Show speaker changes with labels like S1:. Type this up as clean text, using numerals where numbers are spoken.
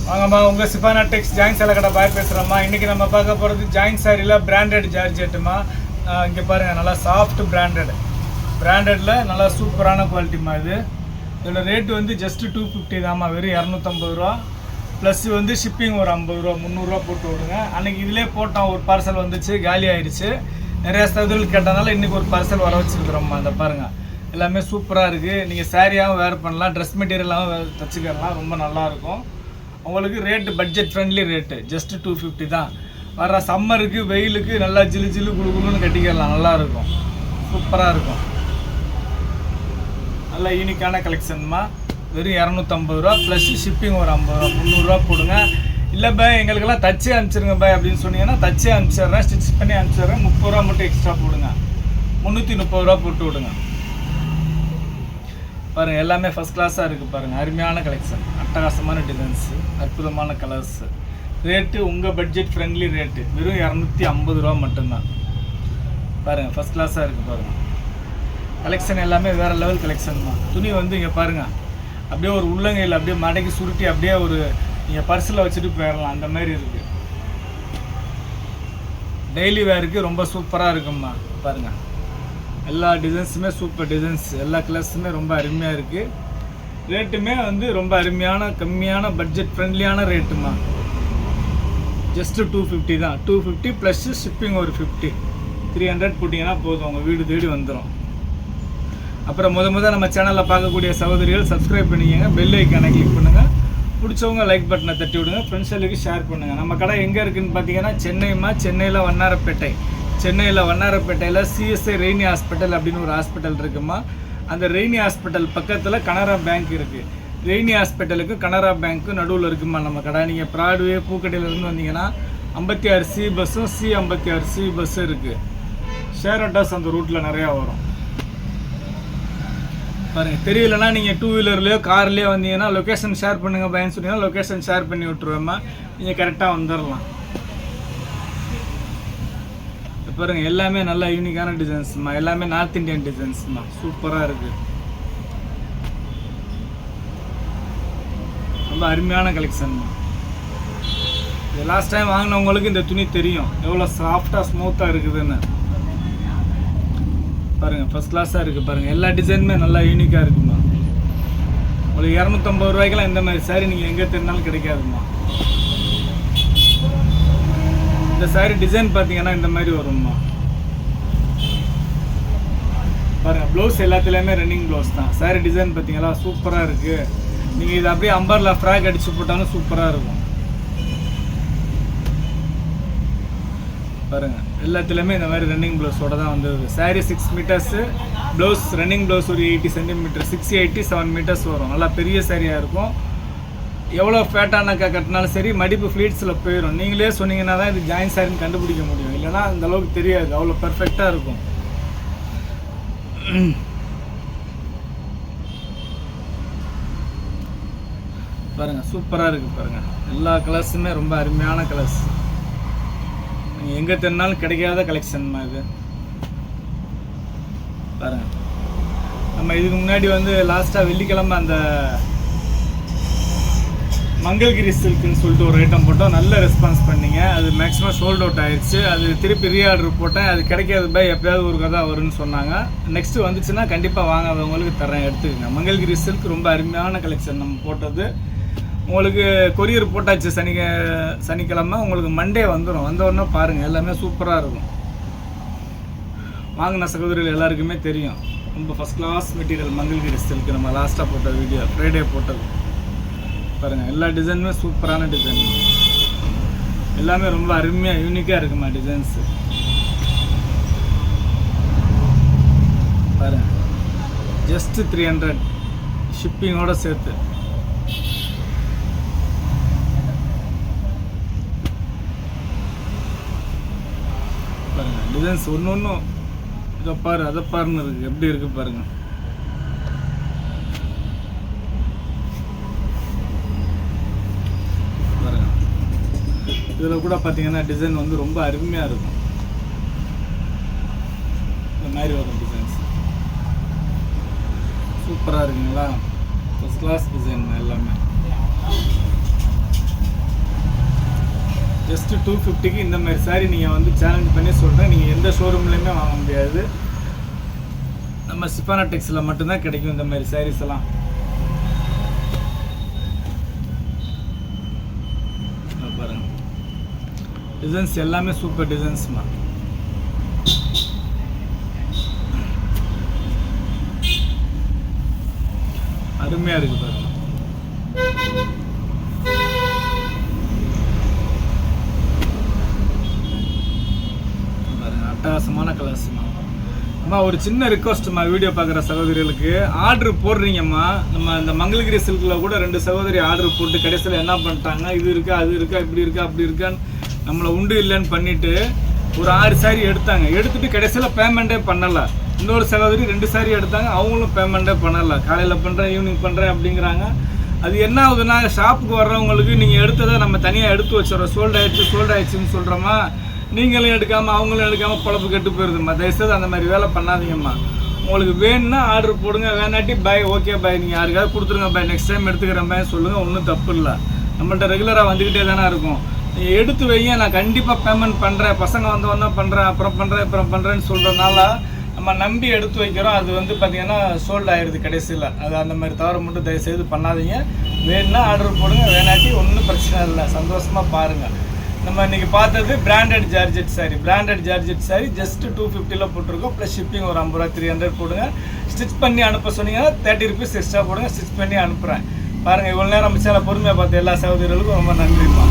S1: வாங்கம்மா உங்கள் சிஃபானா டெக்ஸ் ஜாயின் சேலை கடை பாய் பேசுகிறோம்மா. இன்றைக்கி நம்ம பார்க்க போகிறது ஜாயின் சாரியில் பிராண்டட் ஜார்ஜெட்டுமா. இங்கே பாருங்கள், நல்லா சாஃப்ட் பிராண்டடில் நல்லா சூப்பரான குவாலிட்டிமா. இதோட ரேட்டு வந்து ஜஸ்ட்டு 250 தாம்மா, வெறும் 250 ரூபா. ப்ளஸ் வந்து ஷிப்பிங் ஒரு 50 ரூபா 300 போட்டு விடுங்க. அன்றைக்கி இதிலே போட்டோம், ஒரு பார்சல் வந்துச்சு, காலி ஆகிடுச்சு. நிறையா சதுரல் கேட்டனால இன்றைக்கி ஒரு பார்சல் வர வச்சுருக்குறோம்மா. அந்த பாருங்கள், எல்லாமே சூப்பராக இருக்குது. நீங்கள் சாரியாகவும் வேர் பண்ணலாம், ட்ரெஸ் மெட்டீரியலாகவும் தச்சுக்கலாம், ரொம்ப நல்லாயிருக்கும். உங்களுக்கு rate budget friendly rate, just 250 தான். வர சம்மருக்கு வெயிலுக்கு நல்லா ஜிலு குழுன்னு கட்டிக்கலாம், நல்லாயிருக்கும், சூப்பராக இருக்கும். நல்லா யூனிக்கான கலெக்ஷன்மா. வெறும் 250 ரூபா ப்ளஸ் ஷிப்பிங் ஒரு 50 ரூபா 300 ரூபா போடுங்க. இல்லை பாய் எங்களுக்கெல்லாம் தச்சே அனுப்பிச்சிருங்க பாய் அப்படின்னு சொன்னீங்கன்னா தச்சே அனுப்பிச்சிட்றேன், ஸ்டிச் பண்ணி அனுப்பிச்சிட்றேன். 30 ரூபா மட்டும் எக்ஸ்ட்ரா போடுங்க, 330 ரூபா போட்டு விடுங்க. பாருங்கள், எல்லாமே ஃபஸ்ட் கிளாஸாக இருக்குது பாருங்கள். அருமையான கலெக்ஷன், அட்டகாசமான டிசைன்ஸு, அற்புதமான கலர்ஸு. ரேட்டு உங்கள் பட்ஜெட் ஃப்ரெண்ட்லி ரேட்டு, வெறும் 250 ரூபா மட்டும்தான். பாருங்கள், ஃபஸ்ட் கிளாஸாக இருக்குது பாருங்கள். கலெக்ஷன் எல்லாமே வேறு லெவல் கலெக்ஷன் தான். துணி வந்து இங்கே பாருங்கள், அப்படியே ஒரு உள்ளங்கையில் அப்படியே மடக்கி சுருட்டி அப்படியே ஒரு நீங்கள் பர்ஸில் வச்சுட்டு போயிடலாம், அந்த மாதிரி இருக்குது. டெய்லி வேருக்கு ரொம்ப சூப்பராக இருக்கும்மா. பாருங்கள், எல்லா டிசைன்ஸுமே சூப்பர் டிசைன்ஸ், எல்லா கலர்ஸுமே ரொம்ப அருமையாக இருக்குது. ரேட்டுமே வந்து ரொம்ப அருமையான கம்மியான பட்ஜெட் ஃப்ரெண்ட்லியான ரேட்டுமா. ஜஸ்ட்டு 250 தான். 250 ப்ளஸ் ஷிப்பிங் ஒரு 50, 300 போட்டிங்கன்னா போதும், உங்கள் வீடு தேடி வந்துடும். அப்புறம் நம்ம சேனலில் பார்க்கக்கூடிய சகோதரிகள் சப்ஸ்கிரைப் பண்ணிக்கோங்க, பெல் ஐக்கானை கிளிக் பண்ணுங்கள். பிடிச்சவங்க லைக் பட்டனை தட்டி விடுங்க, ஃப்ரெண்ட்ஸுகளுக்கு ஷேர் பண்ணுங்கள். நம்ம கடை எங்கே இருக்குதுன்னு பார்த்தீங்கன்னா சென்னையில் வண்ணாரப்பேட்டையில் சிஎஸ்ஐ ரெய்னி ஹாஸ்பிட்டல் அப்படின்னு ஒரு ஹாஸ்பிட்டல் இருக்குமா. அந்த ரெய்னி ஹாஸ்பிட்டல் பக்கத்தில் கனரா பேங்க் இருக்குது. ரெய்னி ஹாஸ்பிட்டலுக்கு கனரா பேங்க்கு நடுவில் இருக்குமா நம்ம கடை. நீங்கள் ப்ராட்வே பூக்கடையிலேருந்து வந்தீங்கன்னா 56C பஸ்ஸும் C56C பஸ்ஸும் இருக்குது. ஷேர் ஆட்டோஸ் அந்த ரூட்டில் நிறையா வரும். பாருங்கள், தெரியலன்னா நீங்கள் 2 வீலர்லேயோ கார்லேயோ வந்தீங்கன்னா லொக்கேஷன் ஷேர் பண்ணுங்கள் பயன்னு சொன்னீங்கன்னா லொக்கேஷன் ஷேர் பண்ணி விட்ருவேம்மா, நீங்கள் கரெக்டாக வந்துடலாம். பாருங்கள், எல்லாமே நல்லா யூனிக்கான டிசைன்ஸ்மா, எல்லாமே நார்த் இந்தியன் டிசைன்ஸ்மா, சூப்பராக இருக்குது. ரொம்ப அருமையான கலெக்ஷன்மா. இது லாஸ்ட் டைம் வாங்கினவங்களுக்கு இந்த துணி தெரியும் எவ்வளோ சாஃப்டாக ஸ்மூத்தாக இருக்குதுன்னு. பாருங்கள், ஃபஸ்ட் கிளாஸாக இருக்குது பாருங்கள். எல்லா டிசைனுமே நல்லா யூனிக்காக இருக்குமா. உங்களுக்கு 250 ரூபாய்க்கெல்லாம் இந்த மாதிரி சாரி நீங்கள் எங்கே தெரினாலும் கிடைக்காதுமா. இந்த சாரி டிசைன் பார்த்தீங்கன்னா இந்த மாதிரி வரும்மா. பாருங்கள், ப்ளவுஸ் எல்லாத்துலேயுமே ரன்னிங் ப்ளவுஸ் தான். சாரி டிசைன் பார்த்தீங்களா, சூப்பராக இருக்குது. நீங்கள் இது அப்படியே அம்பர்லா ஃப்ராக் அடித்து போட்டாலும் சூப்பராக இருக்கும். பாருங்கள், எல்லாத்துலேயுமே இந்த மாதிரி ரன்னிங் ப்ளவுஸோடு தான் வந்தது. Sorry 6 metres, blouse running blouse ஒரு 80 சென்டிமீட்டர், 687 மீட்டர்ஸ் வரும். நல்லா பெரிய சாரியாக இருக்கும். எவ்வளோ ஃபேட்டான கட்டினாலும் சரி மடிப்பு ஃப்ளீட்ஸில் போயிடும். நீங்களே சொன்னீங்கன்னா தான் இது ஜாயின் சாரின்னு கண்டுபிடிக்க முடியும், இல்லைனா அந்த அளவுக்கு தெரியாது. அவ்வளோ பர்ஃபெக்டாக இருக்கும். பாருங்கள், சூப்பராக இருக்குது பாருங்கள். எல்லா கலர்ஸுமே ரொம்ப அருமையான கலர்ஸ், நீங்கள் எங்கே தெரினாலும் கிடைக்காத கலெக்ஷன்மா இது. பாருங்கள், நம்ம இதுக்கு முன்னாடி வந்து லாஸ்ட்டாக வெள்ளிக்கிழமை அந்த மங்கள்கிரி சில்க்குன்னு சொல்லிட்டு ஒரு ஐட்டம் போட்டோம், நல்ல ரெஸ்பான்ஸ் பண்ணிங்க. அது மேக்ஸிமம் சோல்ட் அவுட் ஆயிடுச்சு. அது திருப்பி ரீஆர்டர் போட்டேன், அது கிடைக்காது பாய், எப்போயாவது ஒரு கதை வரும்னு சொன்னாங்க. நெக்ஸ்ட்டு வந்துச்சுன்னா கண்டிப்பாக வாங்காதவங்களுக்கு தரேன், எடுத்துக்கோங்க. மங்கள்கிரி சில்க் ரொம்ப அருமையான கலெக்ஷன் நம்ம போட்டது. உங்களுக்கு கொரியர் போட்டாச்சு சனிக்கிழமை, உங்களுக்கு மண்டே வந்துடும். வந்தோடனே பாருங்கள், எல்லாமே சூப்பராக இருக்கும். வாங்கின சகோதரிகள் எல்லாருக்குமே தெரியும், ரொம்ப first class material Mangalagiri silk. நம்ம லாஸ்ட்டாக போட்ட வீடியோ ஃப்ரைடே போட்டது பாருங்கள். எல்லா டிசைனுமே சூப்பரான டிசைன், எல்லாமே ரொம்ப அருமையாக யூனிக்காக இருக்குமா டிசைன்ஸு. பாருங்கள், ஜஸ்ட்டு 300 ஷிப்பிங்கோடு சேர்த்து. பாருங்கள், டிசைன்ஸ் ஒன்று இதை பாரு அதை பாருன்னு இருக்குது, எப்படி இருக்குது பாருங்கள். இதில் கூட பார்த்தீங்கன்னா டிசைன் வந்து ரொம்ப அருமையாக இருக்கும். இந்த மாதிரி வரும் டிசைன்ஸ், சூப்பராக இருக்குங்களா. ஃபஸ்ட் கிளாஸ் டிசைன் எல்லாமே. ஜஸ்ட்டு 250க்கு இந்த மாதிரி சாரி நீங்கள் வந்து சேலஞ்ச் பண்ணி சொல்கிறேன். நீங்கள் எந்த ஷோரூம்லேயுமே வாங்க முடியாது. நம்ம சிப்பானா டெக்ஸில் மட்டும்தான் கிடைக்கும் இந்த மாதிரி சாரீஸ் எல்லாம். பாருங்க, டிசைன்ஸ் எல்லாமே சூப்பர் டிசைன்ஸ்மா. அருமையாக இருக்குது பாருங்க. அட்டகாசமான கலர்ஸ்மா. அம்மா ஒரு சின்ன ரிக்வஸ்ட்மா, வீடியோ பார்க்குற சகோதரிகளுக்கு ஆர்டர் போடுறீங்கம்மா. நம்ம இந்த மங்களகிரி சில்கில் கூட 2 சகோதரி ஆர்டர் போட்டு கடைசியில் என்ன பண்ணிட்டாங்க, இது இருக்கா அது இருக்கா இப்படி இருக்கா அப்படி இருக்கான்னு நம்மளை உண்டு இல்லைன்னு பண்ணிவிட்டு ஒரு 6 சாரி எடுத்தாங்க. எடுத்துகிட்டு கடைசியில் பேமெண்ட்டே பண்ணலை. இன்னொரு சகோதரி 2 சாரி எடுத்தாங்க, அவங்களும் பேமெண்ட்டே பண்ணலை. காலையில் பண்ணுறேன் ஈவினிங் பண்ணுறேன் அப்படிங்கிறாங்க. அது என்ன ஆகுதுன்னா, ஷாப்புக்கு வர்றவங்களுக்கு நீங்கள் எடுத்ததை நம்ம தனியாக எடுத்து வச்சுறோம். சோல்டு ஆயிடுச்சுன்னு சொல்கிறோமா, நீங்களும் எடுக்காமல் அவங்களும் எடுக்காமல் பொழப்பு கெட்டு போயிருதும்மா. தயவுசெய்து அந்த மாதிரி வேலை பண்ணாதீங்கம்மா. உங்களுக்கு வேணும்னா ஆர்டர் போடுங்க, வேணாட்டி பாய் ஓகே பாய் நீங்கள் யாருக்காவது கொடுத்துருங்க பாய், நெக்ஸ்ட் டைம் எடுத்துக்கிறேன் பாய் சொல்லுங்கள். ஒன்றும் தப்பு இல்லை, நம்மள்ட்ட ரெகுலராக வந்துக்கிட்டே தானே இருக்கும். நீங்கள் எடுத்து வைங்க, நான் கண்டிப்பாக பேமெண்ட் பண்ணுறேன், பசங்க வந்தோன்னா பண்ணுறேன், அப்புறம் பண்ணுறேன்னு சொல்கிறதுனால நம்ம நம்பி எடுத்து வைக்கிறோம். அது வந்து பார்த்திங்கன்னா சோல்டு ஆயிடுது கடைசியில். அது அந்த மாதிரி தவிர மட்டும் தயவுசெய்து பண்ணாதீங்க. வேணும்னா ஆர்டர் போடுங்க, வேணாட்டி ஒன்றும் பிரச்சனை இல்லை, சந்தோஷமாக பாருங்கள். நம்ம இன்றைக்கி பார்த்தது பிராண்டட் ஜார்ஜெட் சாரி ஜஸ்ட் 250 போட்டிருக்கோம். ப்ளஸ் ஷிப்பிங் ஒரு 50 ரூபா 300 போடுங்க. ஸ்டிச் பண்ணி அனுப்ப சொன்னீங்கன்னா 30 ருபீஸ் எக்ஸ்ட்ரா போடுங்க, ஸ்டிச் பண்ணி அனுப்புகிறேன். பாருங்கள், இவ்வளோ நேரம் நம்ம சேனல் பொறுமையாக பார்த்து எல்லா சகோதரர்களுக்கும் ரொம்ப நன்றிம்மா.